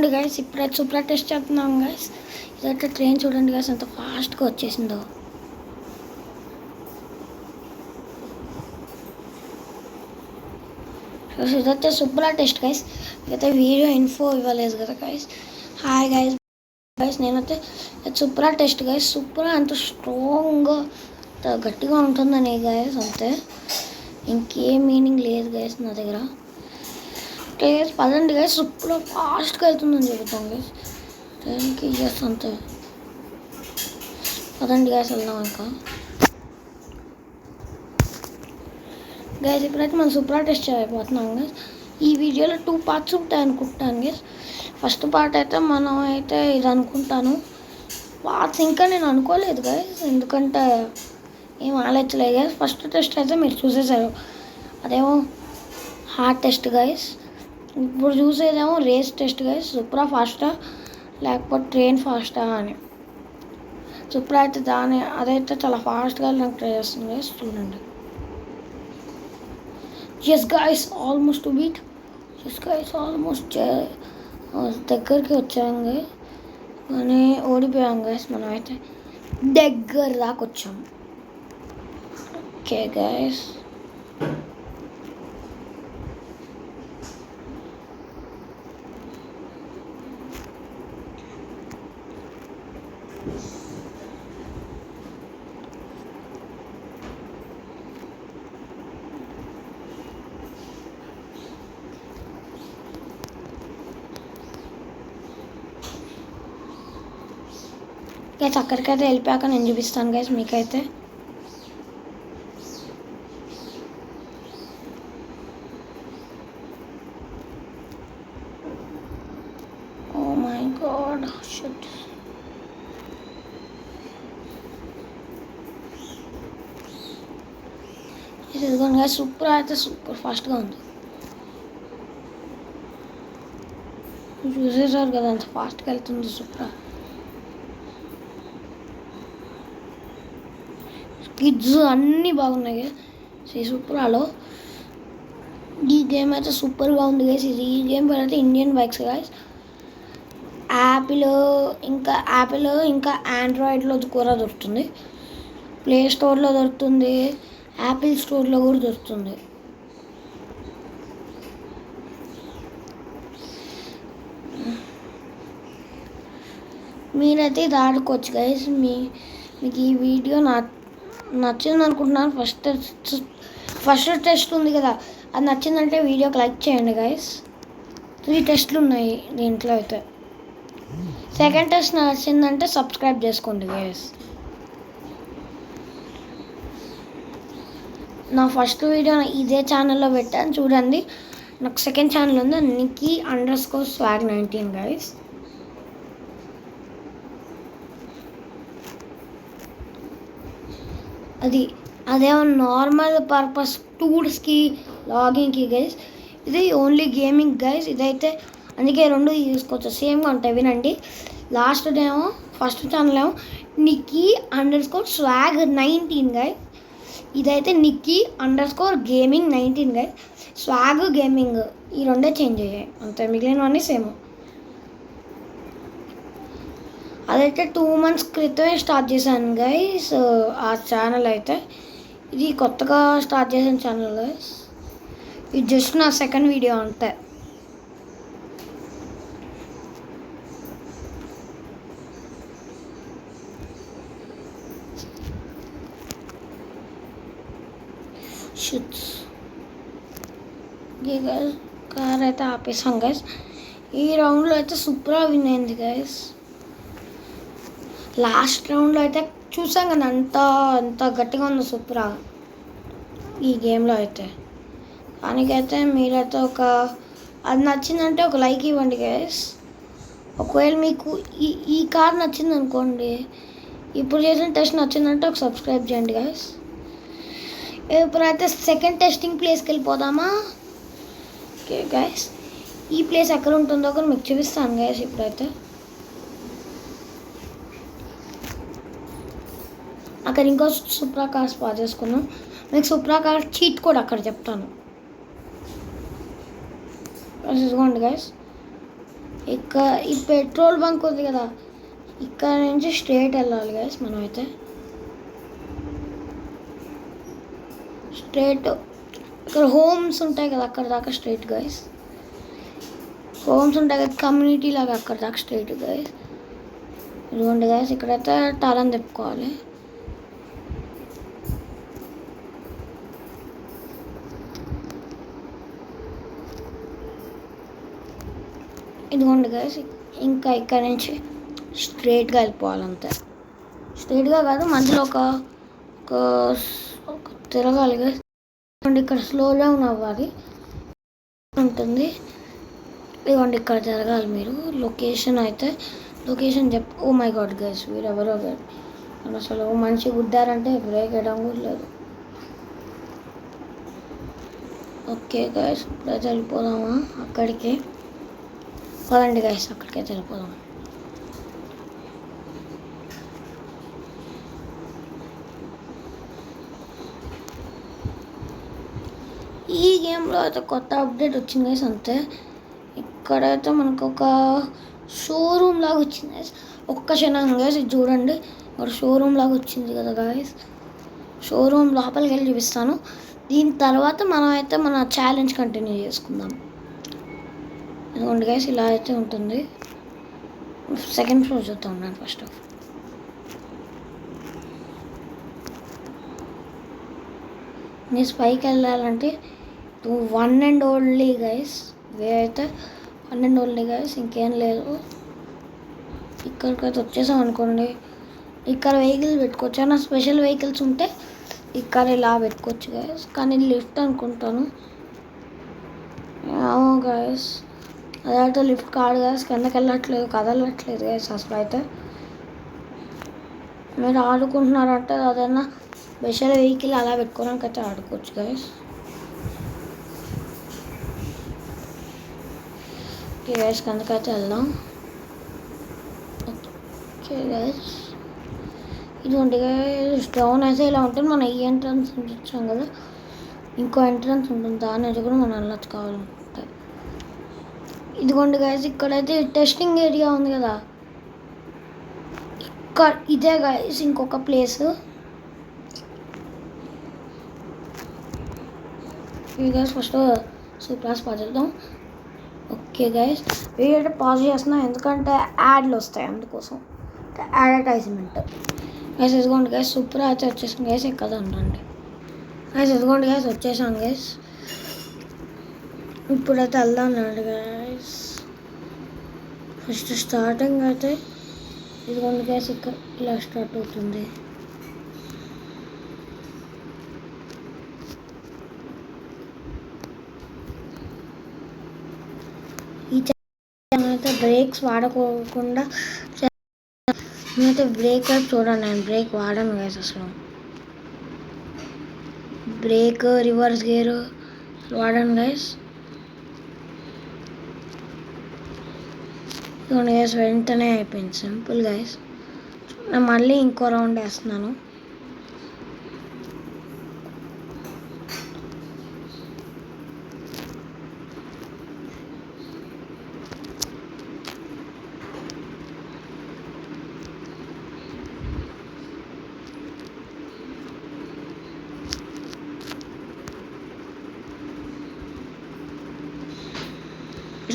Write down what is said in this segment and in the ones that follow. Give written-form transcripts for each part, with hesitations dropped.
ఇదిగోండి గైస్, ఇప్పుడైతే supra test చేస్తున్నాం గైస్. ఇదైతే ట్రైన్ చూడండి గైస్, ఎంత ఫాస్ట్గా వచ్చేసిందో. ఇదైతే సూప్రా టెస్ట్ గైస్. ఇదైతే వీడియో ఇన్ఫో ఇవ్వలేదు కదా గైస్. హాయ్ గైస్, నేనైతే సూప్రా టెస్ట్ గైస్. సూప్రా అంత స్ట్రాంగ్గా గట్టిగా ఉంటుందని గైస్, అంతే, ఇంకేం మీనింగ్ లేదు గైస్ నా దగ్గర. ఓకే గైస్, పదండి గైస్, సూప్రా ఫాస్ట్గా అవుతుందని చెబుతాం గైస్. ట్రైన్కి జస్ట్ అంతే, పదండి గైస్ వెళ్దాం. ఇంకా గైస్ ఇప్పుడైతే మనం సూప్రా టెస్ట్ చేయబోతున్నాం గైస్. ఈ వీడియోలో 2 పార్ట్స్ ఉంటాయి అనుకుంటాను గైస్. ఫస్ట్ పార్ట్ అయితే మనం అయితే ఇది అనుకుంటాను. పార్ట్స్ ఇంకా నేను అనుకోలేదు గైస్, ఎందుకంటే ఏం ఆలోచించలేదు గైస్. ఫస్ట్ టెస్ట్ అయితే మీరు చూసేసారు, అదేమో హార్ట్ టెస్ట్ గైస్. ఇప్పుడు చూసేదేమో రేస్ టెస్ట్ గైస్. సూప్రా ఫాస్టా లేకపోతే ట్రైన్ ఫాస్టా అని. సూప్రా అయితే అదైతే చాలా ఫాస్ట్గా నాకు ట్రై చేస్తుంది గైస్, చూడండి. Yes guys, almost beat. Yes guys, almost దగ్గరికి వచ్చాం గైస్, కానీ ఓడిపోయాం గైస్. మనం అయితే దగ్గర దాకా వచ్చాం. ఓకే గైస్, గైస్ అక్కడికైతే వెళ్ళిపోయాక నేను చూపిస్తాను గైస్ మీకైతే. Oh my god, shit. ఇదిగోండి గైస్, సూపర్ అయితే సూపర్ ఫాస్ట్గా ఉంది. చూసేసారు కదా అంత ఫాస్ట్గా వెళ్తుంది సూపర్. కిడ్స్ అన్నీ బాగున్నాయి గైస్ ఈ సూప్రాలో. ఈ గేమ్ అయితే సూపర్గా ఉంది గైస్. ఈ గేమ్ పేరు అయితే ఇండియన్ బైక్స్ గైస్. యాపిల్ ఇంకా ఆండ్రాయిడ్లో కూడా దొరుకుతుంది, ప్లే స్టోర్లో దొరుకుతుంది, యాపిల్ స్టోర్లో కూడా దొరుకుతుంది. మీరైతే ఇది ఆడుకోవచ్చు గైస్. మీకు ఈ వీడియో నచ్చింది అనుకుంటున్నాను. ఫస్ట్ టెస్ట్ ఉంది కదా, అది నచ్చిందంటే వీడియోకి లైక్ చేయండి గైస్. 3 టెస్ట్లు ఉన్నాయి దీంట్లో అయితే. సెకండ్ టెస్ట్ నచ్చిందంటే సబ్స్క్రైబ్ చేసుకోండి గైస్. నా ఫస్ట్ వీడియో ఇదే ఛానల్లో పెట్టాను చూడండి. నాకు సెకండ్ ఛానల్ ఉంది, Nikki_swag19 గైస్. అదేమో నార్మల్ పర్పస్ టూర్స్కి లాగింగ్కి గైస్. ఇది ఓన్లీ గేమింగ్ గైస్. ఇదైతే అందుకే 2 చూసుకోవచ్చు, సేమ్గా ఉంటాయి. వినండి, లాస్ట్ ఏమో ఫస్ట్ ఛానల్ ఏమో Nikki_swag19 గైస్. ఇదైతే Nikki_gaming19 గైస్. స్వాగ్ గేమింగ్ ఈ 2 చేంజ్ అయ్యాయి అంతే, మిగిలినవన్నీ సేమ్. అదైతే 2 months క్రితమే స్టార్ట్ చేశాను గైస్ ఆ ఛానల్ అయితే. ఇది కొత్తగా స్టార్ట్ చేసిన ఛానల్ గైస్. ఇది జస్ట్ నా సెకండ్ వీడియో అంతే. షూట్స్ గైస్, కార్ అయితే ఆపేసాం గైస్. ఈ రౌండ్లో అయితే సూపర్గా విన్ అయింది గైస్. లాస్ట్ రౌండ్లో అయితే చూసాం కదా అంత గట్టిగా ఉంది సూపర్గా ఈ గేమ్లో అయితే. దానికైతే మీరైతే అది నచ్చిందంటే ఒక లైక్ ఇవ్వండి గైస్. ఒకవేళ మీకు ఈ కార్ నచ్చింది అనుకోండి, ఇప్పుడు చేసిన టెస్ట్ నచ్చిందంటే ఒక సబ్స్క్రైబ్ చేయండి గైస్. ఇప్పుడైతే సెకండ్ టెస్టింగ్ ప్లేస్కి వెళ్ళిపోదామా? ఓకే గైస్, ఈ ప్లేస్ ఎక్కడ ఉంటుందో కూడా మీకు చూపిస్తాను గైస్. ఇప్పుడైతే అక్కడ ఇంకో సూప్రా కార్ స్పాట్ చేసుకున్నాం. మీకు సూప్రా కార్ చీట్ కూడా అక్కడ చెప్తాను. ఇదిగోండి గైస్, ఇక్కడ ఈ పెట్రోల్ బంక్ ఉంది కదా, ఇక్కడ నుంచి స్ట్రేట్ వెళ్ళాలి గైస్. మనమైతే స్ట్రేట్ ఇక్కడ హోమ్స్ ఉంటాయి కదా, అక్కడ దాకా స్ట్రేట్ గైస్. హోమ్స్ ఉంటాయి కదా, కమ్యూనిటీ లాగా, అక్కడ దాకా స్ట్రేట్ గైస్. ఇదిగోండి గైస్, ఇక్కడైతే టాలన్ తిప్పుకోవాలి. ఇదిగోండి గైస్, ఇంకా ఇక్కడ నుంచి స్ట్రేట్గా వెళ్ళిపోవాలి అంతే. స్ట్రేట్గా కాదు, మధ్యలో ఒక తిరగాలి గైస్. ఇక్కడ స్లో డౌన్ అవ్వాలి ఉంటుంది. ఇదిగోండి ఇక్కడ జరగాలి మీరు. లొకేషన్ అయితే location oh my god guys, వీరెవరో గారు అసలు మనిషి గుద్దారంటే బ్రేక్ వేయడం కూడా లేదు. ఓకే గైస్, ఇప్పుడైతే వెళ్ళిపోదామా అక్కడికి? పదండి గైస్, అక్కడికైతే వెళ్ళిపోదాం. ఈ గేమ్లో అయితే కొత్త అప్డేట్ వచ్చింది గైస్ అంతే. ఇక్కడైతే మనకు ఒక షోరూమ్ లాగా వచ్చింది గైస్. ఒక్క క్షణం గైస్, ఇది చూడండి, ఇక్కడ షోరూమ్ లాగా వచ్చింది కదా గైస్. షోరూమ్ లోపలికి వెళ్ళి చూపిస్తాను. దీని తర్వాత మనం అయితే మన ఛాలెంజ్ కంటిన్యూ చేసుకుందాం. ఇదిగోండి గైస్, ఇలా అయితే ఉంటుంది. సెకండ్ ఫ్లోర్ చూద్దాం నేను ఫస్ట్ ఆఫ్. నీ పైకి వెళ్ళాలంటే one and only guys where అయితే వన్ అండ్ ఓన్లీ గైస్, ఇంకేం లేదు. ఇక్కడికైతే వచ్చేసాం అనుకోండి, ఇక్కడ వెహికల్ పెట్టుకోవచ్చు. ఏమైనా స్పెషల్ వెహికల్స్ ఉంటే ఇక్కడ ఇలా పెట్టుకోవచ్చు గైస్. కానీ లిఫ్ట్ అనుకుంటాను గైస్, అదైతే లిఫ్ట్ కాదు గైస్. కిందకి వెళ్ళట్లేదు, కదలట్లేదు గైస్ అసలు. అయితే మీరు ఆడుకుంటున్నారంటే అదైనా స్పెషల్ వెహికల్ అలా పెట్టుకోవడానికి అయితే ఆడుకోవచ్చు గైస్. ఓకే గైస్, కిందకైతే వెళ్దాం. ఓకే గైస్, ఇదిగోండి గైస్, డౌన్ అయితే ఇలా ఉంటుంది. మనం ఈ ఎంట్రన్స్ వచ్చాం కదా, ఇంకో ఎంట్రన్స్ ఉంటుంది, దాని అయితే కూడా మనం వెళ్ళచ్చు కావాలనుకుంటే. ఇదిగోండి గైస్, ఇక్కడైతే టెస్టింగ్ ఏరియా ఉంది కదా, ఇక్కడ ఇదే గైస్ ఇంకొక ప్లేస్. ఈ గైస్ ఫస్ట్ సూపర్ పాజ్ చేద్దాం. ఓకే గైస్, వీడియో అయితే పాజ్ చేస్తున్నాం ఎందుకంటే యాడ్లు వస్తాయి, అందుకోసం అడ్వర్టైజ్మెంట్. గైస్ ఇదిగోండి గైస్, సూపర్ అయితే వచ్చేసాం గైస్. ఎక్కడ ఉండండి గైస్, ఇదిగోండి గైస్, వచ్చేసాం గైస్. ఇప్పుడైతే వెళ్దాం రండి గైస్. ఫస్ట్ స్టార్టింగ్ అయితే ఇదిగోండి గైస్, ఇక్కడ ఇలా స్టార్ట్ అవుతుంది. ఈ అయితే బ్రేక్స్ వాడుకోకుండా నేనైతే బ్రేక్ చూడండి, నేను బ్రేక్ వాడను గైస్ అసలు. బ్రేక్ రివర్స్ గేర్ వాడను గైస్. ఇదిగోండి గైస్, వెంటనే అయిపోయింది, సింపుల్ గైస్. నేను మళ్ళీ ఇంకో రౌండ్ వేస్తున్నాను.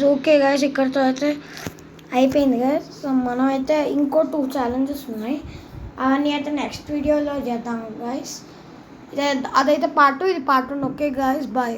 ఓకే గైస్, ఇక్కడితో అయితే అయిపోయింది గైస్. సో మనం అయితే ఇంకో 2 ఛాలెంజెస్ ఉన్నాయి, అవన్నీ అయితే నెక్స్ట్ వీడియోలో చేద్దాం గైస్. అదైతే పార్ట్ 2, ఇది పార్ట్ 1. Okay guys, bye.